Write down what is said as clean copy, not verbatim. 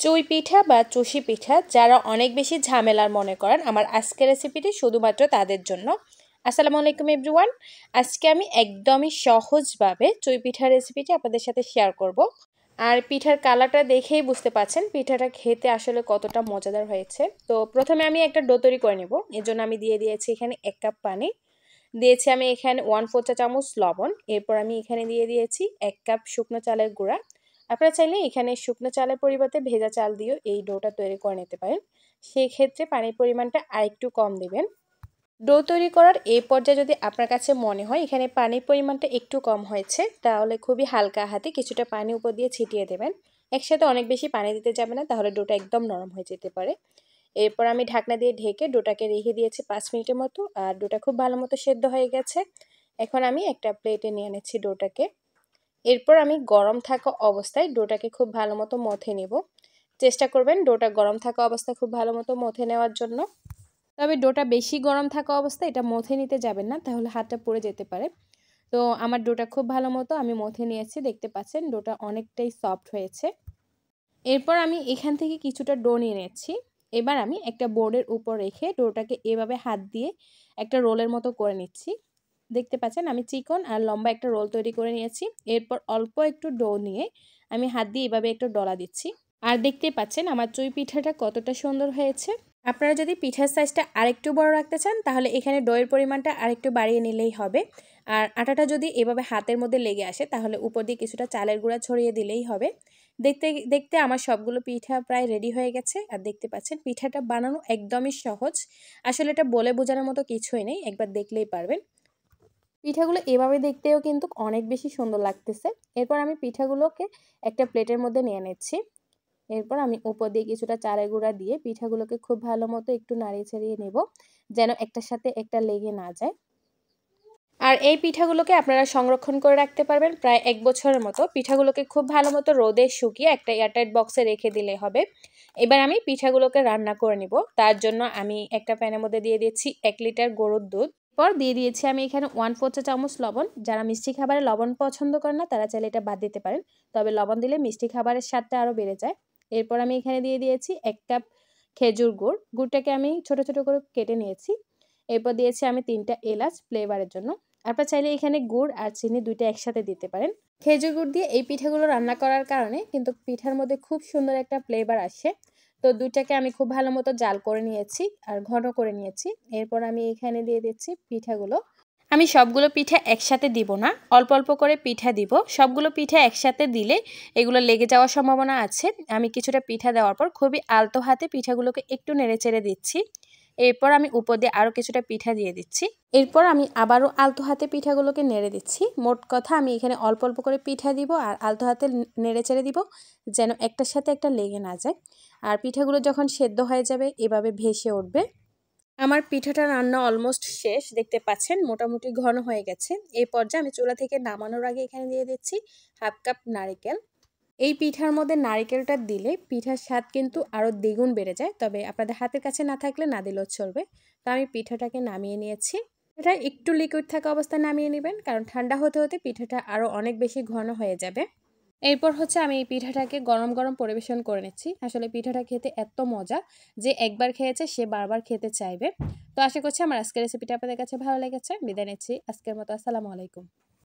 চুই পিঠা বা চুষি পিঠা যারা অনেক বেশি ঝামেলার মনে করেন আমার আজকের রেসিপিটি শুধুমাত্র তাদের জন্য। আসসালামু আলাইকুম এভরিওয়ান। আজকে আমি একদমই সহজভাবে চুই পিঠার রেসিপিটি আপনাদের সাথে শেয়ার করব। আর পিঠার কালারটা দেখেই বুঝতে পাচ্ছেন পিঠাটা খেতে আসলে কতটা মজাদার হয়েছে। তো প্রথমে আমি একটা ডো তৈরি করে নেব। এর জন্য আমি দিয়ে দিয়েছি এখানে 1 কাপ পানি, দিয়েছি আমি এখানে 1/4 চা চামচ লবণ, এরপর আমি এখানে দিয়ে দিয়েছি 1 কাপ শুকনো চালের গুঁড়া। আপনারা চাইলে এখানে শুকনো চালের পরিবর্তে ভেজা চাল দিয়েও এই ডোটা তৈরি করে নিতে পারেন। সেই ক্ষেত্রে পানির পরিমাণটা আরেকটু কম দিবেন। ডো তৈরি করার এই পর্যায়ে যদি আপনার কাছে মনে হয় এখানে পানির পরিমাণটা একটু কম হয়েছে, তাহলে খুবই হালকা হাতে কিছুটা পানি উপর দিয়ে ছিটিয়ে দেবেন। একসাথে অনেক বেশি পানি দিতে যাবে না, তাহলে ডোটা একদম নরম হয়ে যেতে পারে। এরপর আমি ঢাকনা দিয়ে ঢেকে ডোটাকে রেখে দিয়েছি 5 মিনিটের মতো। আর ডোটা খুব ভালো মতো সেদ্ধ হয়ে গেছে। এখন আমি একটা প্লেটে নিয়ে নিচ্ছি ডোটাকে। এরপর আমি গরম থাকা অবস্থায় ডোটাকে খুব ভালো মতো মথে নেব। চেষ্টা করবেন ডোটা গরম থাকা অবস্থায় খুব ভালো মতো মথে নেওয়ার জন্য। তবে ডোটা বেশি গরম থাকা অবস্থায় এটা মথে নিতে যাবেন না, তাহলে হাতটা পুড়ে যেতে পারে। তো আমার ডোটা খুব ভালো মতো আমি মথে নিয়েছি, দেখতে পাচ্ছেন ডোটা অনেকটাই সফট হয়েছে। এরপর আমি এখান থেকে কিছুটা ডো নিয়ে নিচ্ছি। এবার আমি একটা বোর্ডের উপর রেখে ডোটাকে এভাবে হাত দিয়ে একটা রোলের মতো করে নিচ্ছি। দেখতে পাচ্ছেন আমি চিকন আর লম্বা একটা রোল তৈরি করে নিয়েছি। এরপর অল্প একটু ডো নিয়ে আমি হাত দিয়ে এভাবে একটু ডলা দিচ্ছি। আর দেখতে পাচ্ছেন আমার চুই পিঠাটা কতটা সুন্দর হয়েছে। আপনারা যদি পিঠার সাইজটা আরেকটু বড় রাখতে চান তাহলে এখানে ডোয়ের পরিমাণটা আরেকটু বাড়িয়ে নিলেই হবে। আর আটাটা যদি এভাবে হাতের মধ্যে লেগে আসে তাহলে উপর দিয়ে কিছুটা চালের গুঁড়া ছড়িয়ে দিলেই হবে। দেখতে দেখতে আমার সবগুলো পিঠা প্রায় রেডি হয়ে গেছে। আর দেখতে পাচ্ছেন পিঠাটা বানানো একদমই সহজ। আসলে এটা বলে বোঝানোর মতো কিছুই নেই, একবার দেখলেই পারবেন। পিঠাগুলো এভাবে দেখতেও কিন্তু অনেক বেশি সুন্দর লাগতেছে। এরপর আমি পিঠাগুলোকে একটা প্লেটের মধ্যে নিয়ে নিচ্ছি। এরপর আমি উপর দিয়ে কিছুটা চালের গুঁড়া দিয়ে পিঠাগুলোকে খুব ভালো মতো একটু নাড়িয়ে ছাড়িয়ে নেব, যেন একটার সাথে একটা লেগে না যায়। আর এই পিঠাগুলোকে আপনারা সংরক্ষণ করে রাখতে পারবেন প্রায় 1 বছরের মতো। পিঠাগুলোকে খুব ভালো মতো রোদে শুকিয়ে একটা এয়ারটাইট বক্সে রেখে দিলে হবে। এবার আমি পিঠাগুলোকে রান্না করে নিব। তার জন্য আমি একটা প্যানের মধ্যে দিয়ে দিয়েছি 1 লিটার গরুর দুধ। এরপর দিয়ে দিয়েছি আমি এখানে 1/4 চা চামচ লবণ। যারা মিষ্টি খাবারে লবণ পছন্দ করে না তারা চাইলে এটা বাদ দিতে পারেন, তবে লবণ দিলে মিষ্টি খাবারের স্বাদটা আরও বেড়ে যায়। এরপর আমি এখানে দিয়ে দিয়েছি 1 কাপ খেজুর গুড়। গুড়টাকে আমি ছোট ছোট করে কেটে নিয়েছি। এরপর দিয়েছি আমি 3টা এলাচ ফ্লেভারের জন্য। আপনারা চাইলে এখানে গুড় আর চিনি দুইটা একসাথে দিতে পারেন। খেজুর গুড় দিয়ে এই পিঠাগুলো রান্না করার কারণে কিন্তু পিঠার মধ্যে খুব সুন্দর একটা ফ্লেভার আসে। তো দুইটাকে আমি খুব ভালো মতো জাল করে নিয়েছি আর ঘন করে নিয়েছি। এরপর আমি এখানে দিয়ে দিচ্ছি পিঠাগুলো। আমি সবগুলো পিঠা একসাথে দিব না, অল্প অল্প করে পিঠা দিব। সবগুলো পিঠা একসাথে দিলে এগুলো লেগে যাওয়ার সম্ভাবনা আছে। আমি কিছুটা পিঠা দেওয়ার পর খুবই আলতো হাতে পিঠাগুলোকে একটু নেড়েচেড়ে দিচ্ছি। এরপর আমি উপর দিয়ে আরও কিছুটা পিঠা দিয়ে দিচ্ছি। এরপর আমি আবারও আলতো হাতে পিঠাগুলোকে নেড়ে দিচ্ছি। মোট কথা আমি এখানে অল্প অল্প করে পিঠা দিব আর আলতো হাতে নেড়েচেড়ে দিব, যেন একটার সাথে একটা লেগে না যায়। আর পিঠাগুলো যখন সেদ্ধ হয়ে যাবে এভাবে ভেসে উঠবে। আমার পিঠাটা রান্না অলমোস্ট শেষ, দেখতে পাচ্ছেন মোটামুটি ঘন হয়ে গেছে। এই পর্যায়ে আমি চুলা থেকে নামানোর আগে এখানে দিয়ে দিচ্ছি 1/2 কাপ নারকেল। এই পিঠার মধ্যে নারকেলটা দিলে পিঠার স্বাদ কিন্তু আরও দ্বিগুণ বেড়ে যায়, তবে আপনাদের হাতের কাছে না থাকলে না দিলেও চলবে। তো আমি পিঠাটাকে নামিয়ে নিয়েছি। এটা একটু লিকুইড থাকা অবস্থায় নামিয়ে নেবেন, কারণ ঠান্ডা হতে হতে পিঠাটা আরও অনেক বেশি ঘন হয়ে যাবে। এরপর হচ্ছে আমি এই পিঠাটাকে গরম গরম পরিবেশন করে নিচ্ছি। আসলে পিঠাটা খেতে এত মজা যে একবার খেয়েছে সে বারবার খেতে চাইবে। তো আশা করছি আমার আজকের রেসিপিটা আপনাদের কাছে ভালো লেগেছে। বিদায় নিচ্ছি আজকের মতো। আসসালামু আলাইকুম।